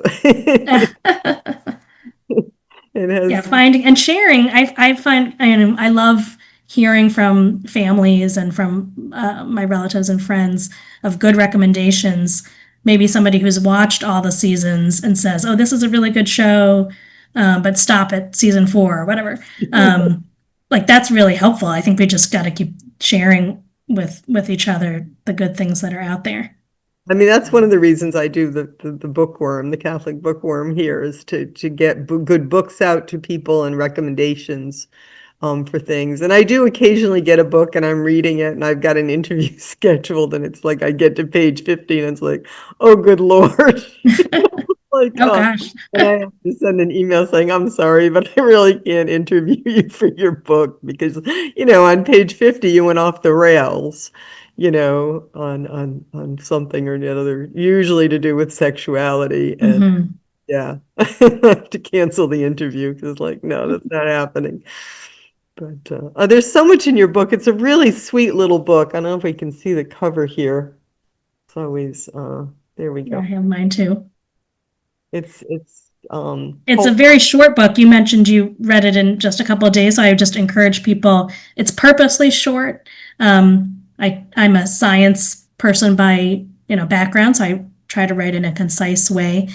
It Yeah, has. finding and sharing. I find I love hearing from families and from my relatives and friends of good recommendations. Maybe somebody who's watched all the seasons and says, "Oh, this is a really good show," but stop at season 4 or whatever. Like that's really helpful. I think we just got to keep sharing with each other the good things that are out there. I mean, that's one of the reasons I do the bookworm, the Catholic bookworm here, is to get good books out to people and recommendations for things. And I do occasionally get a book and I'm reading it and I've got an interview scheduled, and it's like I get to page 50 and it's like, oh, good Lord. Like, Oh gosh. and I have to send an email saying, I'm sorry, but I really can't interview you for your book because, on page 50, you went off the rails, on something or another, usually to do with sexuality. And Hmm. yeah, I have to cancel the interview because, like, no, that's not happening. But there's so much in your book. It's a really sweet little book. I don't know if we can see the cover here. It's always, there we Yeah, I go. have mine too. It's It's a very short book. You mentioned you read it in just a couple of days, so I would just encourage people. It's purposely short. I'm a science person by background, so I try to write in a concise way,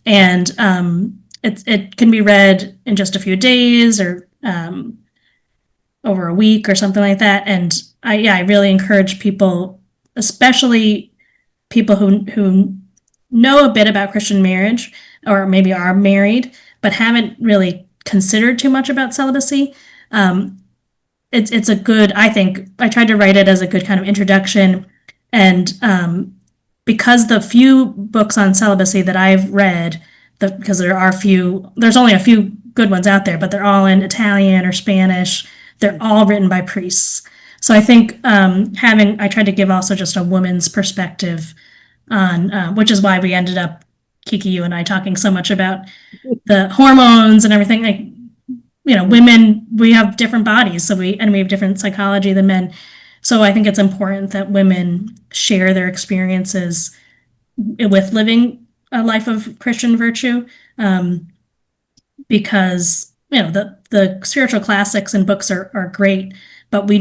and it can be read in just a few days or over a week or something like that. And I really encourage people, especially people who know a bit about Christian marriage or maybe are married but haven't really considered too much about celibacy. Um, it's a good. I think I tried to write it as a good kind of introduction, and because the few books on celibacy that I've read, because there's only a few good ones out there, but they're all in Italian or Spanish. They're all written by priests. So I think I tried to give also just a woman's perspective on, which is why we ended up, Kiki, you and I, talking so much about the hormones and everything. Like, women, we have different bodies, so we have different psychology than men. So I think it's important that women share their experiences with living a life of Christian virtue, because the spiritual classics and books are great, but we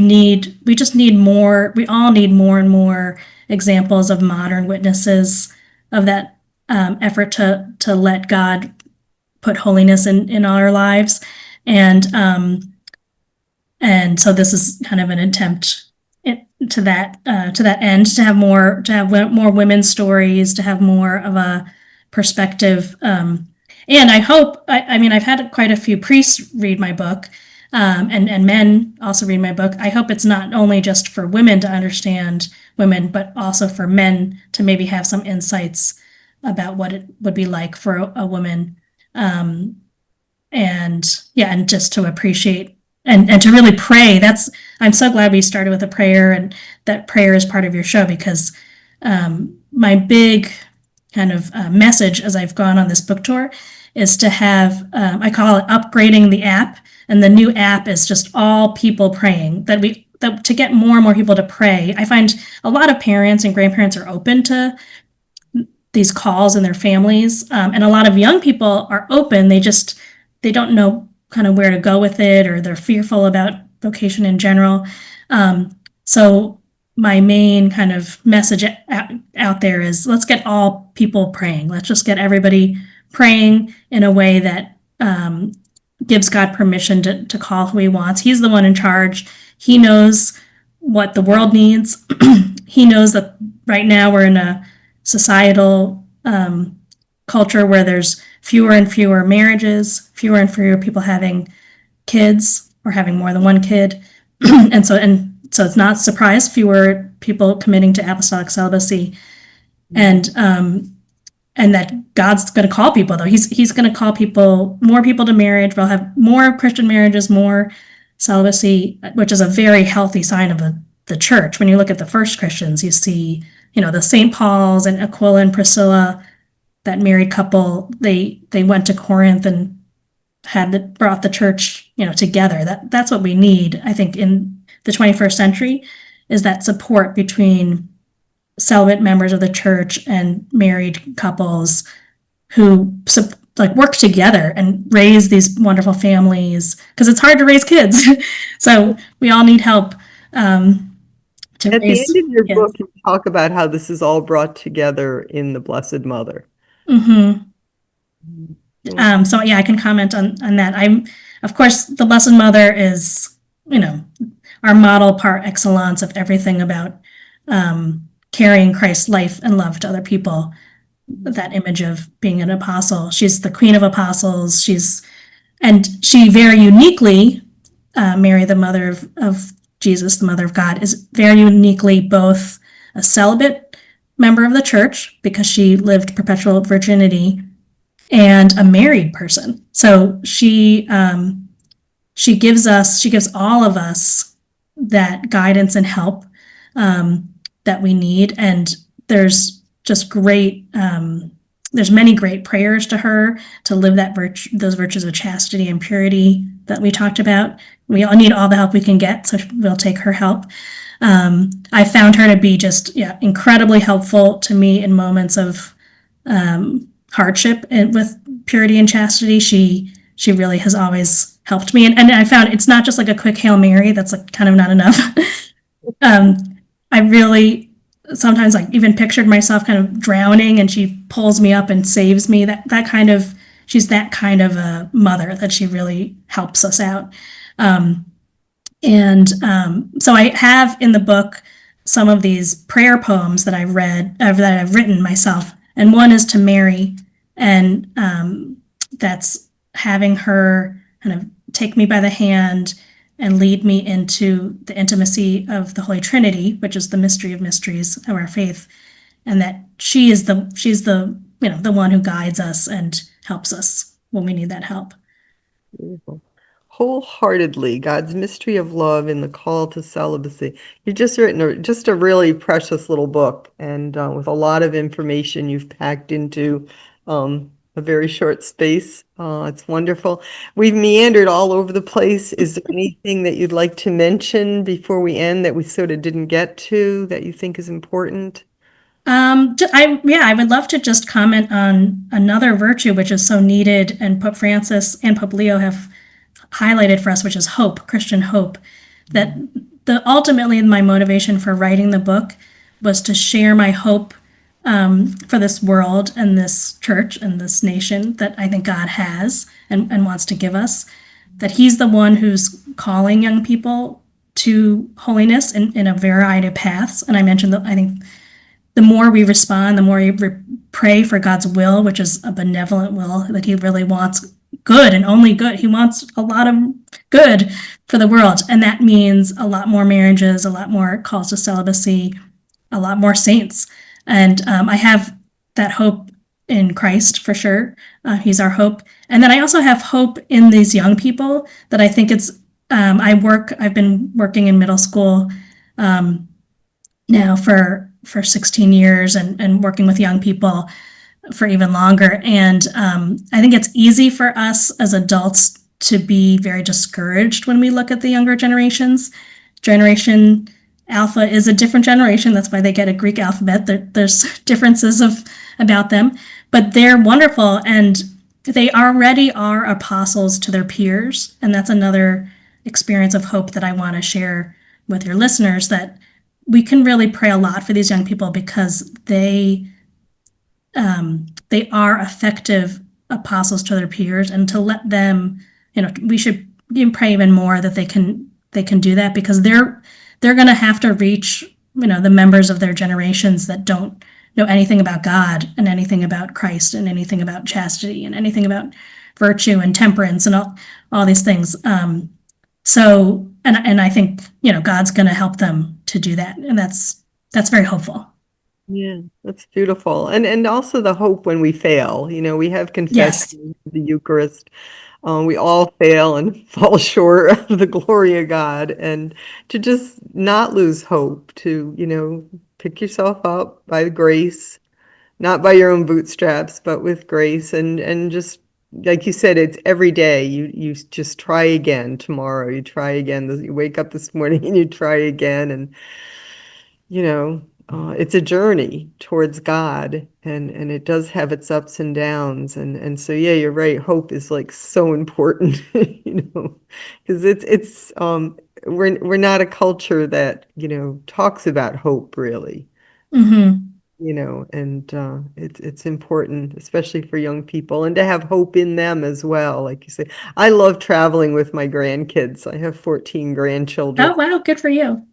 just need more. We all need more and more examples of modern witnesses of that effort to let God put holiness in our lives, and so this is kind of an attempt to that end, to have more women's stories, to have more of a perspective. And I hope, I mean, I've had quite a few priests read my book, and men also read my book. I hope it's not only just for women to understand women, but also for men to maybe have some insights about what it would be like for a woman. And just to appreciate and to really pray. I'm so glad we started with a prayer, and that prayer is part of your show, because my big kind of message as I've gone on this book tour is to have, I call it upgrading the app. And the new app is just all people praying, to get more and more people to pray. I find a lot of parents and grandparents are open to these calls in their families. And a lot of young people are open. They don't know kind of where to go with it, or they're fearful about vocation in general. So my main kind of message out there is, let's get all people praying. Let's just get everybody praying in a way that gives God permission to call who he wants. He's the one in charge. He knows what the world needs. He knows that right now we're in a societal culture where there's fewer and fewer marriages, fewer and fewer people having kids or having more than one kid. and so it's not a surprise, fewer people committing to apostolic celibacy. And that God's going to call people, though. He's going to call more people to marriage. We'll have more Christian marriages, more celibacy, which is a very healthy sign of the church. When you look at the first Christians, you see, the St. Paul's and Aquila and Priscilla, that married couple, they went to Corinth and brought the church, together. That's what we need, I think, in the 21st century, is that support between celibate members of the church and married couples who work together and raise these wonderful families, because it's hard to raise kids. So we all need help to At raise the end of your kids. book, you talk about how this is all brought together in the Blessed Mother. Mm-hmm. So I can comment on that. Of course, the Blessed Mother is, our model par excellence of everything about carrying Christ's life and love to other people. That image of being an apostle. She's the Queen of Apostles. She very uniquely, Mary, the mother of Jesus, the mother of God, is very uniquely both a celibate member of the church, because she lived perpetual virginity, and a married person. So she gives all of us that guidance and help that we need. And there's just there's many great prayers to her to live those virtues of chastity and purity that we talked about. We all need all the help we can get, so we'll take her help. I found her to be just incredibly helpful to me in moments of hardship and with purity and chastity. She really has always helped me, and I found it's not just like a quick Hail Mary. That's kind of not enough. I really sometimes even pictured myself kind of drowning, and she pulls me up and saves me. She's that kind of a mother, that she really helps us out. So I have in the book some of these prayer poems that I've written myself, and one is to Mary, and that's having her kind of take me by the hand and lead me into the intimacy of the Holy Trinity, which is the mystery of mysteries of our faith, and that she's the one who guides us and helps us when we need that help. Beautiful. Wholeheartedly, God's mystery of love in the call to celibacy. You've just written just a really precious little book, and with a lot of information you've packed into a very short space. It's wonderful. We've meandered all over the place. Is there anything that you'd like to mention before we end that we sort of didn't get to that you think is important? I would love to just comment on another virtue which is so needed, and Pope Francis and Pope Leo have highlighted for us, which is hope, Christian hope. That ultimately my motivation for writing the book was to share my hope for this world and this church and this nation that I think God has and wants to give us. That He's the one who's calling young people to holiness in a variety of paths. And I mentioned that I think the more we respond, the more we pray for God's will, which is a benevolent will, that He really wants good and only good. He wants a lot of good for the world. And that means a lot more marriages, a lot more calls to celibacy, a lot more saints. And I have that hope in Christ for sure. He's our hope. And then I also have hope in these young people that I think I've been working in middle school now for 16 years and working with young people for even longer. And I think it's easy for us as adults to be very discouraged when we look at the younger generations. Generation Alpha is a different generation. That's why they get a Greek alphabet. There's differences about them, but they're wonderful, and they already are apostles to their peers. And that's another experience of hope that I want to share with your listeners, that we can really pray a lot for these young people because they are effective apostles to their peers, and to let them, we should even pray even more that they can do that, because they're going to have to reach, the members of their generations that don't know anything about God and anything about Christ and anything about chastity and anything about virtue and temperance and all these things. And I think, God's going to help them to do that. And that's very hopeful. Yeah, that's beautiful. And also the hope when we fail. We have Yes. confession, the Eucharist. We all fail and fall short of the glory of God. And to just not lose hope, to, pick yourself up by the grace, not by your own bootstraps, but with grace. And just, like you said, it's every day. You just try again tomorrow. You try again. You wake up this morning and you try again. And it's a journey towards God, and it does have its ups and downs, and so yeah, you're right. Hope is like so important, because we're not a culture that talks about hope really, Mm-hmm. and it's important, especially for young people, and to have hope in them as well. Like you say, I love traveling with my grandkids. I have 14 grandchildren. Oh, wow. Good for you.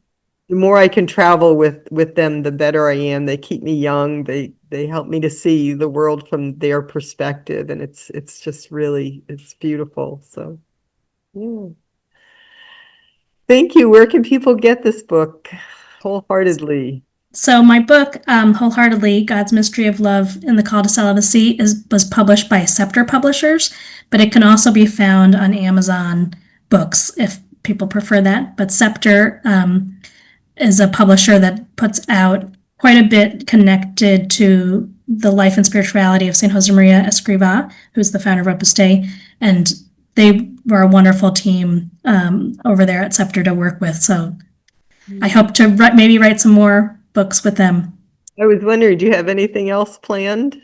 The more I can travel with them, the better I am. They keep me young. They help me to see the world from their perspective, and it's just really it's beautiful. So, yeah. Thank you. Where can people get this book? Wholeheartedly. So my book, Wholeheartedly, God's Mystery of Love in the Call to Celibacy, was published by Scepter Publishers, but it can also be found on Amazon Books if people prefer that. But Scepter is a publisher that puts out quite a bit connected to the life and spirituality of St. Josemaria Escrivá, who's the founder of Opus Dei, and they were a wonderful team over there at Scepter to work with. So I hope to maybe write some more books with them. I was wondering, do you have anything else planned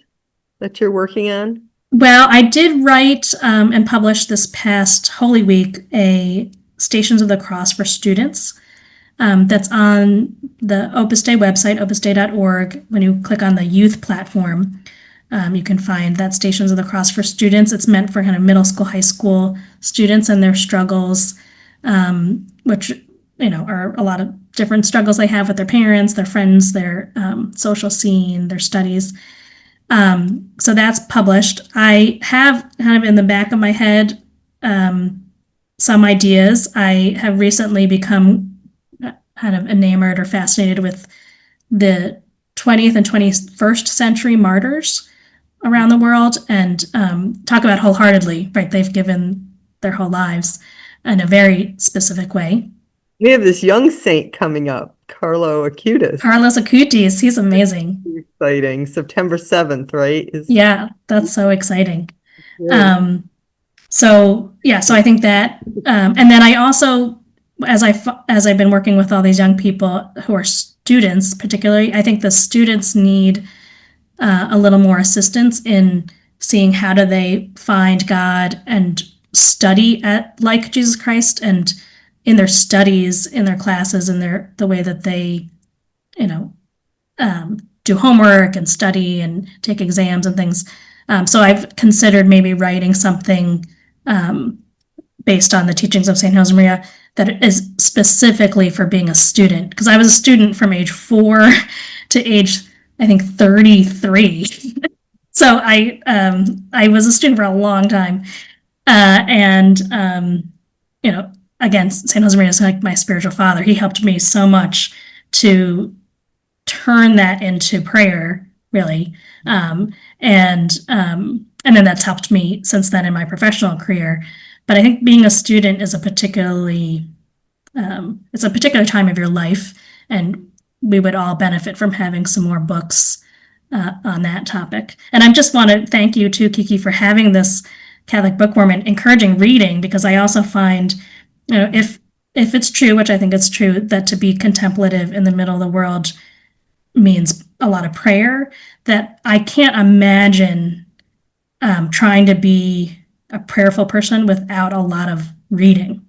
that you're working on? Well, I did write and publish this past Holy Week a Stations of the Cross for students. That's on the Opus Dei website, opusdei.org. When you click on the youth platform, you can find that Stations of the Cross for students. It's meant for kind of middle school, high school students and their struggles, which are a lot of different struggles they have with their parents, their friends, their social scene, their studies. So that's published. I have kind of in the back of my head some ideas. I have recently become kind of enamored or fascinated with the 20th and 21st century martyrs around the world, and talk about wholeheartedly, right? They've given their whole lives in a very specific way. We have this young saint coming up, Carlo Acutis. Carlos Acutis, he's amazing. Exciting. September 7th, right? Is Yeah, that's so exciting. good. Um, so yeah, so I think that, and then I also, as I've been working with all these young people who are students, particularly, I think the students need a little more assistance in seeing how do they find God and study at like Jesus Christ, and in their studies, in their classes, in the way that they, you know, do homework and study and take exams and things. So I've considered maybe writing something based on the teachings of St. Josemaria that is specifically for being a student. Because I was a student from age 4 to age, I think, 33. So I was a student for a long time. And, again, St. Josemaria is like my spiritual father. He helped me so much to turn that into prayer, really. And then that's helped me since then in my professional career. But I think being a student is it's a particular time of your life, and we would all benefit from having some more books on that topic. And I just want to thank you too, Kiki, for having this Catholic Bookworm and encouraging reading, because I also find, if it's true, which I think it's true, that to be contemplative in the middle of the world means a lot of prayer, that I can't imagine trying to be a prayerful person without a lot of reading.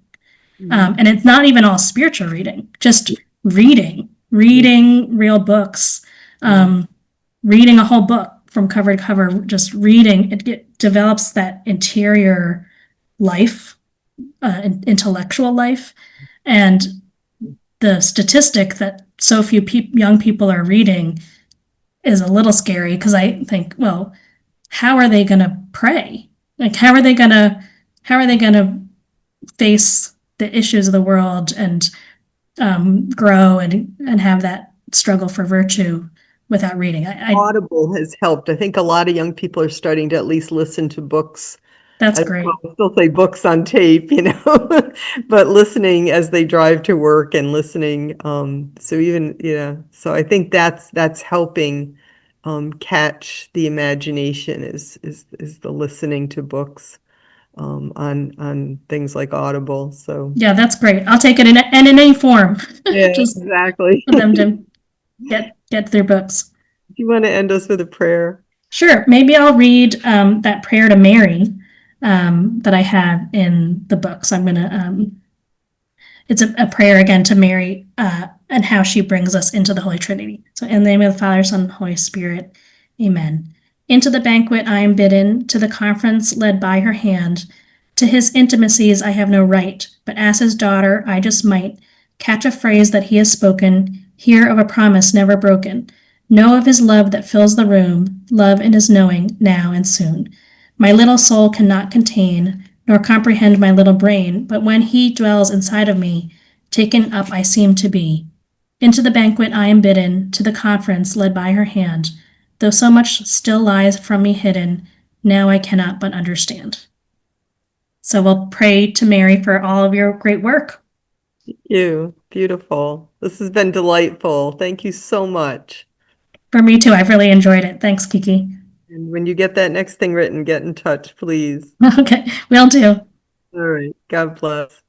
And it's not even all spiritual reading, just reading real books, reading a whole book from cover to cover, just reading. It develops that interior life, intellectual life. And the statistic that so few young people are reading is a little scary, because I think, well, how are they going to pray? Like, how are they going to face the issues of the world and grow and have that struggle for virtue without reading? Audible has helped. I think a lot of young people are starting to at least listen to books. That's I great. still say books on tape, but listening as they drive to work and listening. So even, so I think that's helping catch the imagination is the listening to books on things like Audible. So Yeah, that's great. I'll take it in any form, yeah, just exactly. for them to get through books. Do you want to end us with a prayer? Sure. Maybe I'll read that prayer to Mary that I have in the book. So I'm going to, it's a prayer again to Mary and how she brings us into the Holy Trinity. So in the name of the Father, Son, and Holy Spirit, amen. Into the banquet I am bidden, to the conference led by her hand. To his intimacies I have no right, but as his daughter I just might catch a phrase that he has spoken, hear of a promise never broken, know of his love that fills the room, love in his knowing now and soon. My little soul cannot contain, nor comprehend my little brain, but when he dwells inside of me, taken up I seem to be. Into the banquet I am bidden, to the conference led by her hand, though so much still lies from me hidden, now I cannot but understand. So we'll pray to Mary for all of your great work. Thank you. Beautiful. This has been delightful. Thank you so much. For me too, I've really enjoyed it. Thanks, Kiki. And when you get that next thing written, get in touch, please. Okay, will do. All right. God bless.